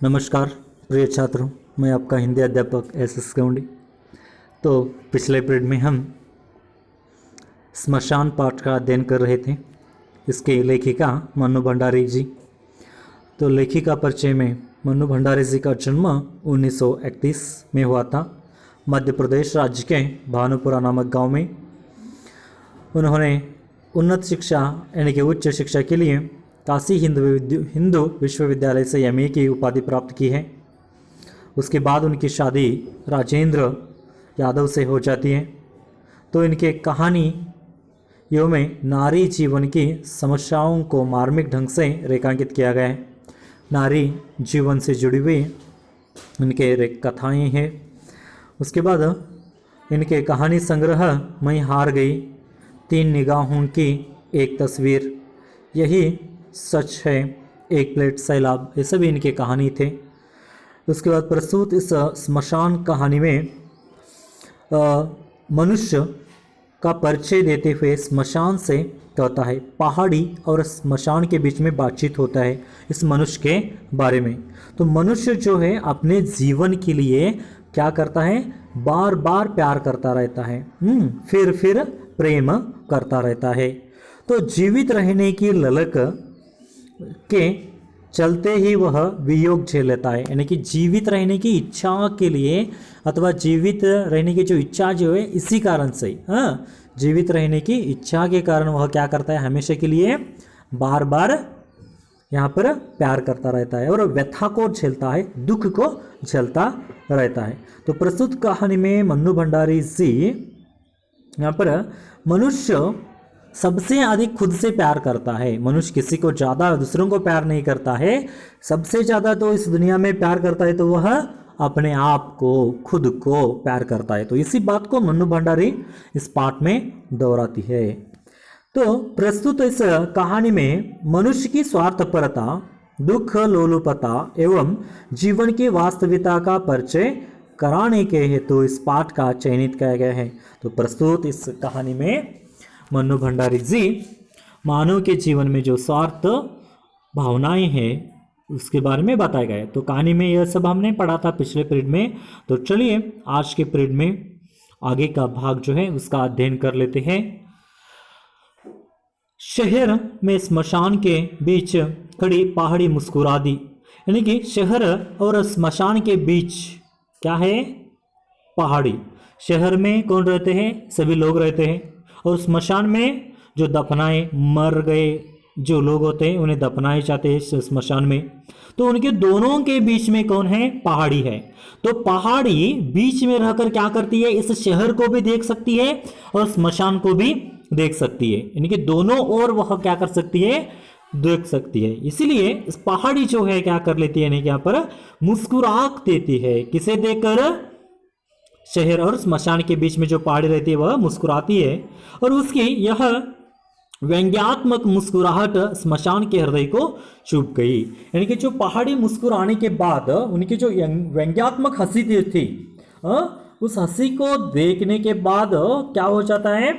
नमस्कार प्रिय छात्रों, मैं आपका हिंदी अध्यापक एस गौंडी। तो पिछले पीरियड में हम स्मशान पाठ का अध्ययन कर रहे थे। इसके लेखिका मन्नू भंडारी जी। तो लेखिका परिचय में मन्नू भंडारी जी का जन्म 1931 में हुआ था, मध्य प्रदेश राज्य के भानुपुरा नामक गांव में। उन्होंने उन्नत शिक्षा यानी कि उच्च शिक्षा के लिए काशी हिंदू विश्वविद्यालय से एमए की उपाधि प्राप्त की है। उसके बाद उनकी शादी राजेंद्र यादव से हो जाती है। तो इनके कहानियों में नारी जीवन की समस्याओं को मार्मिक ढंग से रेखांकित किया गया है। नारी जीवन से जुड़ी हुई इनके कथाएँ हैं। उसके बाद इनके कहानी संग्रह मैं हार गई, 3 निगाहों की एक तस्वीर, यही सच है, एक प्लेट सैलाब, ये सभी इनके कहानी थे। उसके बाद प्रस्तुत इस स्मशान कहानी में मनुष्य का परिचय देते हुए स्मशान से कहता है, पहाड़ी और स्मशान के बीच में बातचीत होता है इस मनुष्य के बारे में। तो मनुष्य जो है अपने जीवन के लिए क्या करता है, बार बार प्यार करता रहता है, फिर प्रेम करता रहता है। तो जीवित रहने की ललक के चलते ही वह वियोग झेल लेता है, यानी कि जीवित रहने की इच्छा के लिए अथवा जीवित रहने की जो इच्छा जो है इसी कारण से, जीवित रहने की इच्छा के कारण वह क्या करता है, हमेशा के लिए बार बार यहाँ पर प्यार करता रहता है और व्यथा को झेलता है, दुख को झेलता रहता है। तो प्रस्तुत कहानी में मन्नू भंडारी जी यहाँ पर मनुष्य सबसे अधिक खुद से प्यार करता है। मनुष्य किसी को ज़्यादा दूसरों को प्यार नहीं करता है, सबसे ज़्यादा तो इस दुनिया में प्यार करता है तो वह अपने आप को, खुद को प्यार करता है। तो इसी बात को मन्नू भंडारी इस पाठ में दोहराती है। तो प्रस्तुत इस कहानी में मनुष्य की स्वार्थपरता, दुख लोलुपता एवं जीवन की वास्तविकता का परिचय कराने के हेतु इस पाठ का चयनित किया गया है। तो प्रस्तुत इस कहानी में मन्नू भंडारी जी मानव के जीवन में जो स्वार्थ भावनाएं हैं उसके बारे में बताया गया है। तो कहानी में यह सब हमने पढ़ा था पिछले पीरियड में। तो चलिए आज के पीरियड में आगे का भाग जो है उसका अध्ययन कर लेते हैं। शहर में स्मशान के बीच खड़ी पहाड़ी मुस्कुरा दी, यानी कि शहर और स्मशान के बीच क्या है, पहाड़ी। शहर में कौन रहते हैं, सभी लोग रहते हैं, और स्मशान में जो दफनाए मर गए जो लोग होते हैं उन्हें दफनाए जाते हैं स्मशान में। तो उनके दोनों के बीच में कौन है, पहाड़ी है। तो पहाड़ी बीच में रहकर क्या करती है, इस शहर को भी देख सकती है और स्मशान को भी देख सकती है, यानी कि दोनों ओर वह क्या कर सकती है, देख सकती है। इसीलिए इस पहाड़ी जो है क्या कर लेती है, यानी कि यहाँ पर मुस्कुराहट देती है। किसे देखकर, शहर और स्मशान के बीच में जो पहाड़ी रहती है वह मुस्कुराती है, और उसकी यह व्यंग्यात्मक मुस्कुराहट स्मशान के हृदय को चुभ गई। यानी कि जो पहाड़ी मुस्कुराने के बाद उनकी जो व्यंग्यात्मक हंसी थी, उस हंसी को देखने के बाद क्या हो जाता है,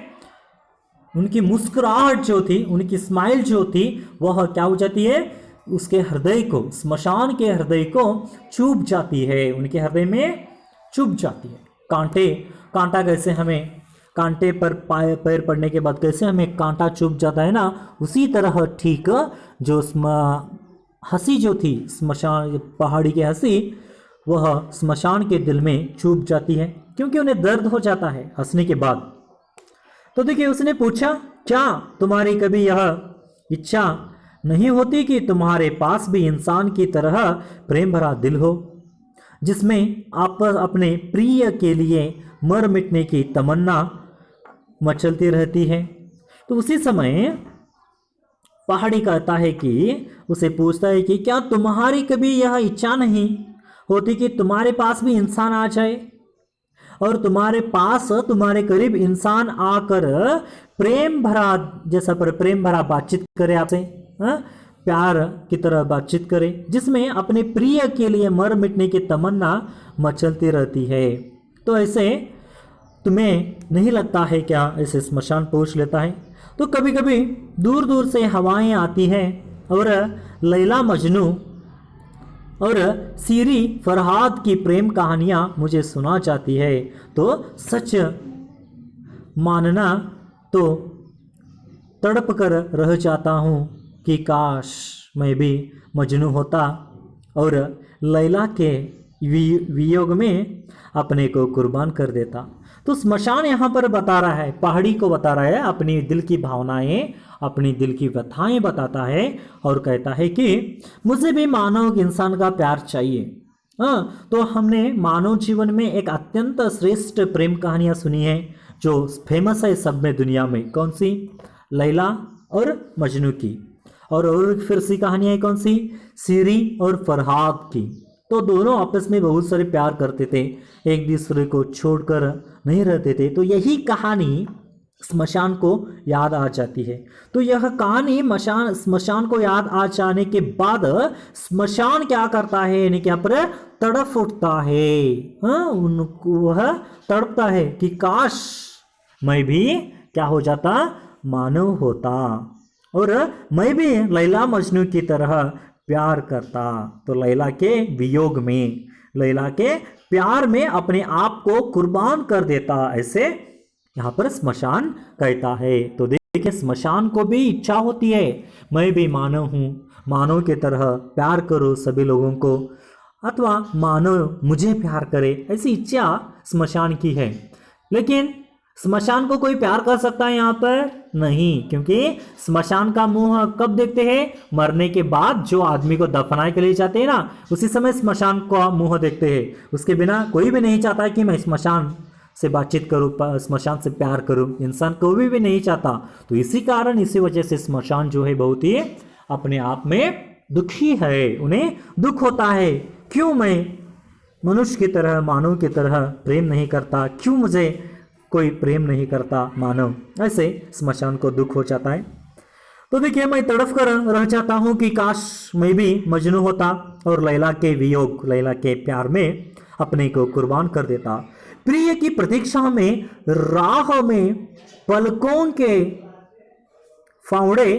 उनकी मुस्कुराहट जो थी, उनकी स्माइल जो थी वह क्या हो जाती है, उसके हृदय को, स्मशान के हृदय को चुभ जाती है, उनके हृदय में चुभ जाती है। कांटा कैसे हमें कांटे पर पैर पड़ने के बाद कैसे हमें कांटा चुभ जाता है ना, उसी तरह ठीक जो हंसी जो थी स्मशान पहाड़ी की हंसी, वह स्मशान के दिल में चुभ जाती है, क्योंकि उन्हें दर्द हो जाता है हंसने के बाद। तो देखिए उसने पूछा, क्या तुम्हारी कभी यह इच्छा नहीं होती कि तुम्हारे पास भी इंसान की तरह प्रेम भरा दिल हो, जिसमें आप अपने प्रिय के लिए मर मिटने की तमन्ना मचलती रहती है। तो उसी समय पहाड़ी कहता है कि उसे पूछता है कि क्या तुम्हारी कभी यह इच्छा नहीं होती कि तुम्हारे पास भी इंसान आ जाए और तुम्हारे पास, तुम्हारे करीब इंसान आकर प्रेम भरा, जैसा पर प्रेम भरा बातचीत करे आपसे, प्यार की तरह बातचीत करे, जिसमें अपने प्रिय के लिए मर मिटने की तमन्ना मचलती रहती है। तो ऐसे तुम्हें नहीं लगता है क्या, ऐसे स्मशान पूछ लेता है। तो कभी कभी दूर दूर से हवाएं आती हैं और लैला मजनू और सीरी फरहाद की प्रेम कहानियाँ मुझे सुना जाती है तो सच मानना तो तड़प कर रह जाता हूँ कि काश मैं भी मजनू होता और लैला के वियोग में अपने को कुर्बान कर देता। तो स्मशान यहाँ पर बता रहा है, पहाड़ी को बता रहा है, अपनी दिल की भावनाएं, अपनी दिल की व्यथाएं बताता है और कहता है कि मुझे भी मानव इंसान का प्यार चाहिए। हाँ, तो हमने मानव जीवन में एक अत्यंत श्रेष्ठ प्रेम कहानियाँ सुनी है जो फेमस है सब में दुनिया में। कौन सी? लैला और मजनू की। और फिर सी कहानियाँ कौन सी? सीरी और फरहाद की। तो दोनों आपस में बहुत सारे प्यार करते थे, एक दूसरे को छोड़कर नहीं रहते थे। तो यही कहानी स्मशान को याद आ जाती है। तो यह कहानी स्मशान को याद आ जाने के बाद स्मशान क्या करता है, यानी क्या पर तड़प उठता है। हाँ, उनको वह तड़पता है कि काश मैं भी क्या हो जाता, मानव होता और मैं भी लैला मजनू की तरह प्यार करता। तो लैला के वियोग में, लैला के प्यार में अपने आप को कुर्बान कर देता, ऐसे यहाँ पर स्मशान कहता है। तो देखिए, स्मशान को भी इच्छा होती है मैं भी मानव हूँ, मानव की तरह प्यार करो सभी लोगों को, अथवा मानव मुझे प्यार करे, ऐसी इच्छा स्मशान की है। लेकिन स्मशान को कोई प्यार कर सकता है यहाँ पर? नहीं, क्योंकि स्मशान का मुंह कब देखते हैं? मरने के बाद जो आदमी को दफनाए के लिए जाते हैं ना, उसी समय स्मशान का मुंह देखते हैं। उसके बिना कोई भी नहीं चाहता कि मैं स्मशान से बातचीत करूं, स्मशान से प्यार करूं, इंसान कोई भी नहीं चाहता। तो इसी कारण, इसी वजह से स्मशान जो है बहुत ही अपने आप में दुखी है, उन्हें दुख होता है। क्यों मैं मनुष्य की तरह, मानव की तरह प्रेम नहीं करता, क्यों मुझे कोई प्रेम नहीं करता मानव, ऐसे स्मशान को दुख हो जाता है। तो देखिए, मैं तड़फ कर रह जाता हूँ कि काश मैं भी मजनू होता और लैला के वियोग, लैला के प्यार में अपने को कुर्बान कर देता। प्रिय की प्रतीक्षा में राह में पलकों के फावड़े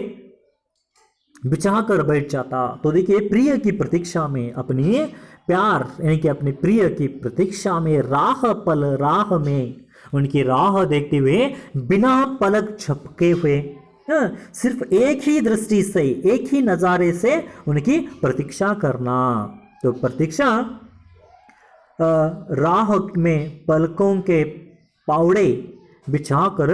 बिछाकर बैठ जाता। तो देखिए, प्रिय की प्रतीक्षा में, अपनी प्यार यानी कि अपने प्रिय की प्रतीक्षा में, राह में उनकी राह देखते हुए बिना पलक झपके हुए, सिर्फ एक ही दृष्टि से, एक ही नज़ारे से उनकी प्रतीक्षा करना। तो प्रतीक्षा राह में पलकों के पावड़े बिछाकर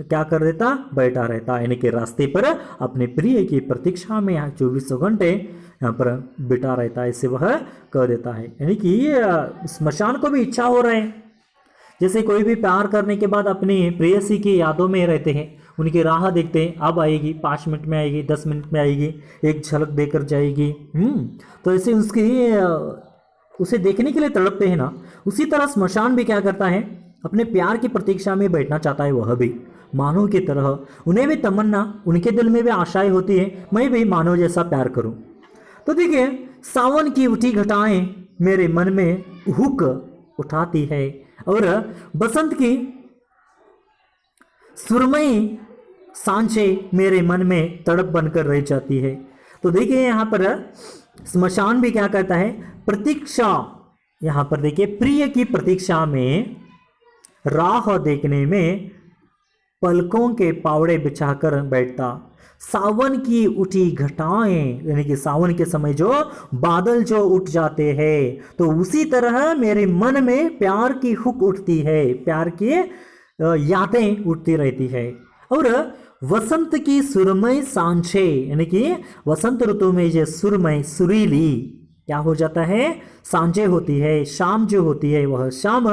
क्या कर देता, बैठा रहता, यानी कि रास्ते पर अपने प्रिय की प्रतीक्षा में 24 घंटे यहाँ पर बिता रहता है, ऐसे वह कर देता है। यानी कि स्मशान को भी इच्छा हो रहा है, जैसे कोई भी प्यार करने के बाद अपनी प्रेयसी की यादों में रहते हैं, उनकी राह देखते हैं, अब आएगी, 5 मिनट में आएगी, 10 मिनट में आएगी, एक झलक देकर जाएगी। तो ऐसे उसे देखने के लिए तड़पते हैं ना। उसी तरह स्मशान भी क्या करता है, अपने प्यार की प्रतीक्षा में बैठना चाहता है, वह भी मानव की तरह। उन्हें भी तमन्ना, उनके दिल में भी आशाएं होती है, मैं भी मानव जैसा प्यार करूं। तो देखिए, सावन की उठी घटाएं मेरे मन में हुक उठाती है और बसंत की सुरमई सांचे मेरे मन में तड़प बनकर रह जाती है। तो देखिए, यहाँ पर स्मशान भी क्या कहता है, प्रतीक्षा। यहाँ पर देखिए, प्रिय की प्रतीक्षा में राह देखने में पलकों के पावड़े बिछाकर बैठता। सावन की उठी घटाएं, यानी कि सावन के समय जो बादल जो उठ जाते हैं, तो उसी तरह मेरे मन में प्यार की हुक उठती है, प्यार की यादें उठती रहती है। और वसंत की सुरमई सांझे, यानी कि वसंत ऋतु में जो सुरमई, सुरीली क्या हो जाता है, सांझे होती है, शाम जो होती है, वह शाम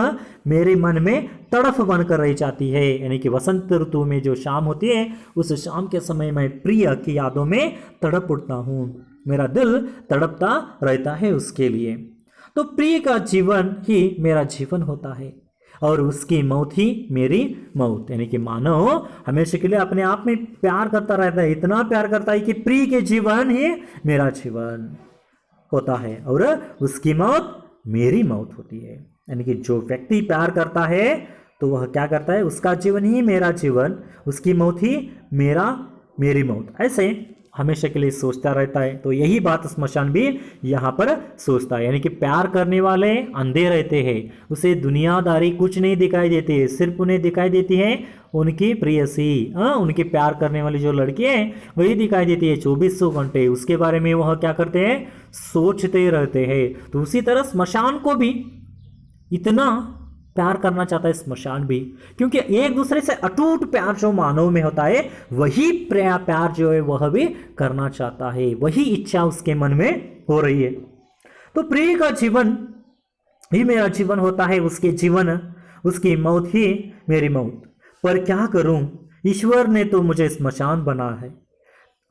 मेरे मन में तड़फ बनकर रह जाती है। यानी कि वसंत ऋतु में जो शाम होती है, उस शाम के समय मैं प्रिय की यादों में तड़प उठता हूँ, मेरा दिल तड़पता रहता है उसके लिए। तो प्रिय का जीवन ही मेरा जीवन होता है और उसकी मौत ही मेरी मौत। यानी कि मानव हमेशा के लिए अपने आप में प्यार करता रहता है, इतना प्यार करता है कि प्रिय के जीवन ही मेरा जीवन होता है और उसकी मौत मेरी मौत होती है। यानी कि जो व्यक्ति प्यार करता है तो वह क्या करता है, उसका जीवन ही मेरा जीवन, उसकी मौत ही मेरी मौत, ऐसे हमेशा के लिए सोचता रहता है। तो यही बात स्मशान भी यहाँ पर सोचता है, यानी कि प्यार करने वाले अंधे रहते हैं, उसे दुनियादारी कुछ नहीं दिखाई देती है, सिर्फ उन्हें दिखाई देती है उनकी प्रेयसी, उनकी प्यार करने वाली जो लड़की है वही दिखाई देती है 2400 घंटे, उसके बारे में वह क्या करते हैं, सोचते रहते हैं। तो उसी तरह स्मशान को भी इतना प्यार करना चाहता है स्मशान भी, क्योंकि एक दूसरे से अटूट प्यार जो मानव में होता है वही प्यार जो है वह भी करना चाहता है, वही इच्छा उसके मन में हो रही है। तो प्रिय का जीवन ही मेरा जीवन होता है, उसके जीवन, उसकी मौत ही मेरी मौत। पर क्या करूं, ईश्वर ने तो मुझे स्मशान बना है।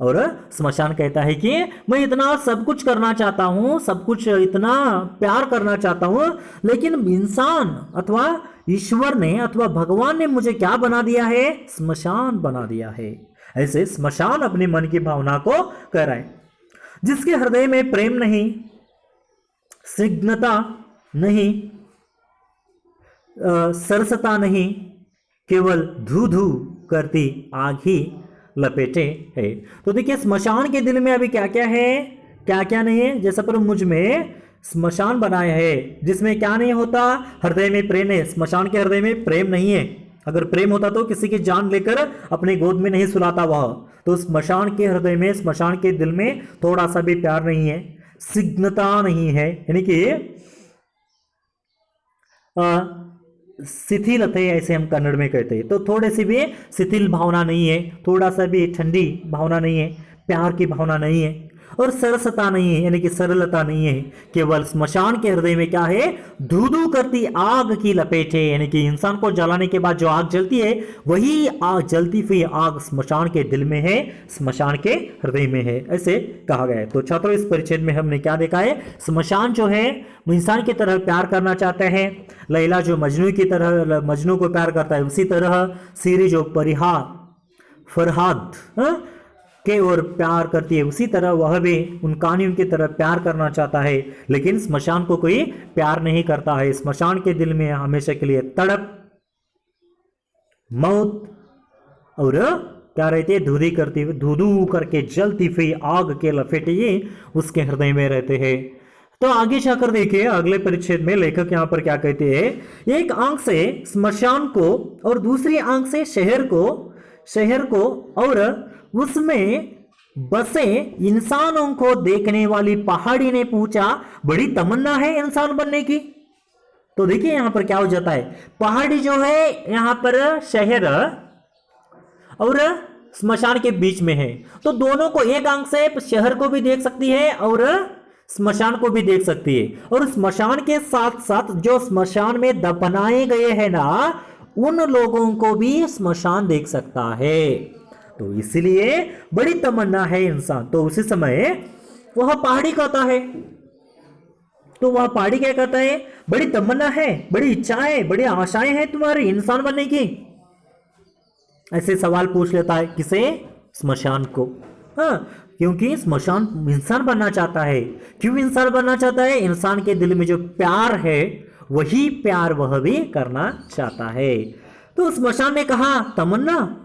और स्मशान कहता है कि मैं इतना सब कुछ करना चाहता हूं, सब कुछ इतना प्यार करना चाहता हूं, लेकिन इंसान अथवा ईश्वर ने अथवा भगवान ने मुझे क्या बना दिया है, स्मशान बना दिया है। ऐसे स्मशान अपने मन की भावना को कह रहा है। जिसके हृदय में प्रेम नहीं, स्निग्धता नहीं, सरसता नहीं, केवल धू धू करती आग ही लपेटे है। तो देखिए स्मशान के दिल में अभी क्या क्या है, क्या क्या नहीं है। जैसा पर मुझ में स्मशान बनाया है जिसमें क्या नहीं होता, हृदय में प्रेम है। स्मशान के हृदय में प्रेम नहीं है। अगर प्रेम होता तो किसी की जान लेकर अपने गोद में नहीं सुलाता वह। तो स्मशान के हृदय में, स्मशान के दिल में थोड़ा सा भी प्यार नहीं है, सिग्नता नहीं है, यानी कि शिथिलते ऐसे हम कन्नड़ में कहते हैं। तो थोड़े सी भी शिथिल भावना नहीं है, थोड़ा सा भी ठंडी भावना नहीं है, प्यार की भावना नहीं है, और सरसता नहीं है, यानी कि सरलता नहीं है। केवल स्मशान के हृदय में क्या है, धू धू करती आग की लपेट है, यानी कि इंसान को जलाने के बाद जो आग जलती है वही आग, जलती हुई आग स्मशान के दिल में है, स्मशान के हृदय में है, ऐसे कहा गया है। तो छात्रों इस परिच्छेद में हमने क्या देखा है, स्मशान जो है इंसान की तरह प्यार करना चाहते हैं। लैला जो मजनू की तरह मजनू को प्यार करता है, उसी तरह सीरी जो फरहाद के और प्यार करती है, उसी तरह वह भी उन कहानियों की तरह प्यार करना चाहता है। लेकिन स्मशान को कोई प्यार नहीं करता है। स्मशान के दिल में हमेशा के लिए तड़प, मौत और क्या रहती है, धूधी करती हुई, धू करके जलती हुई आग के लपेटे ये उसके हृदय में रहते हैं। तो आगे जाकर देखिए अगले परिच्छेद में लेखक यहाँ पर क्या कहते हैं, एक आंख से स्मशान को और दूसरी आंख से शहर को और उसमें बसे इंसानों को देखने वाली पहाड़ी ने पूछा, बड़ी तमन्ना है इंसान बनने की। तो देखिए यहां पर क्या हो जाता है, पहाड़ी जो है यहां पर शहर और स्मशान के बीच में है। तो दोनों को, एक आंख से शहर को भी देख सकती है और स्मशान को भी देख सकती है, और स्मशान के साथ साथ जो स्मशान में दफनाए गए हैं ना, उन लोगों को भी स्मशान देख सकता है। तो इसलिए बड़ी तमन्ना है इंसान। तो उसी समय वह पहाड़ी कहता है, तो वह पहाड़ी क्या कहता है, बड़ी तमन्ना है, बड़ी इच्छाएं, बड़ी आशाएं हैं तुम्हारी इंसान बनने की। ऐसे सवाल पूछ लेता है, किसे, स्मशान को। हाँ, क्योंकि स्मशान इंसान बनना चाहता है। क्यों इंसान बनना चाहता है, इंसान के दिल में जो प्यार है वही प्यार वह भी करना चाहता है। तो स्मशान ने कहा, तमन्ना,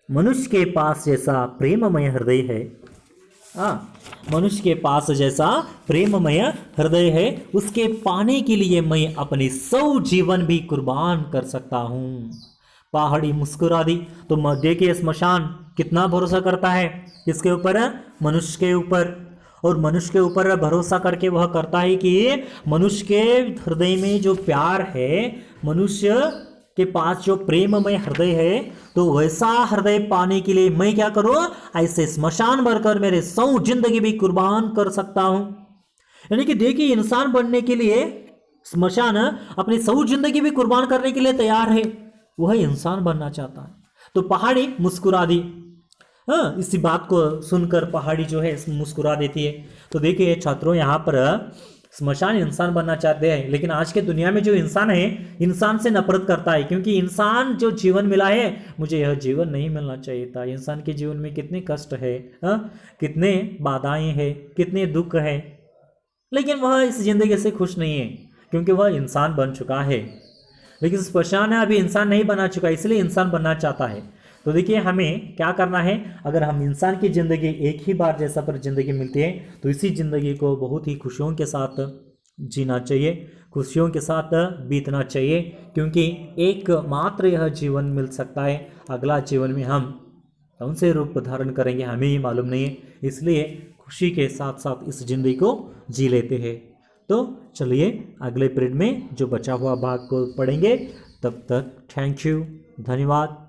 मनुष्य के पास जैसा प्रेममय हृदय है, मनुष्य के पास जैसा प्रेममय हृदय है, उसके पाने के लिए मैं अपनी 100 जीवन भी कुर्बान कर सकता हूं। पहाड़ी मुस्कुरा दी। तो देखिए स्मशान कितना भरोसा करता है किसके ऊपर, मनुष्य के ऊपर। और मनुष्य के ऊपर भरोसा करके वह करता है कि मनुष्य के हृदय में जो प्यार है, मनुष्य के पास जो प्रेममय हृदय है, तो वैसा हृदय पाने के लिए मैं क्या करूं, ऐसे स्मशान भरकर मेरे 100 जिंदगी भी कुर्बान कर सकता हूं। यानी कि देखिए इंसान बनने के लिए स्मशान अपनी 100 जिंदगी भी कुर्बान करने के लिए तैयार है, वह इंसान बनना चाहता है। तो पहाड़ी मुस्कुरा दी। इसी बात को सुनकर पहाड़ी जो है मुस्कुरा देती है। तो देखिए छात्रों, यहाँ पर स्मशान इंसान बनना चाहते हैं, लेकिन आज के दुनिया में जो इंसान है, इंसान से नफरत करता है, क्योंकि इंसान जो जीवन मिला है, मुझे यह जीवन नहीं मिलना चाहिए था। इंसान के जीवन में कितने कष्ट है, कितने बाधाएं हैं, कितने दुख है, लेकिन वह इस जिंदगी से खुश नहीं है, क्योंकि वह इंसान बन चुका है। लेकिन स्मशान है अभी इंसान नहीं बना चुका, इसलिए इंसान बनना चाहता है। तो देखिए हमें क्या करना है, अगर हम इंसान की ज़िंदगी एक ही बार जैसा पर ज़िंदगी मिलती है तो इसी ज़िंदगी को बहुत ही खुशियों के साथ जीना चाहिए, खुशियों के साथ बीतना चाहिए, क्योंकि एक मात्र यह जीवन मिल सकता है। अगला जीवन में हम कौन से रूप धारण करेंगे हमें ही मालूम नहीं है, इसलिए खुशी के साथ साथ इस ज़िंदगी को जी लेते हैं। तो चलिए अगले पीरियड में जो बचा हुआ भाग को पढ़ेंगे, तब तक थैंक यू, धन्यवाद।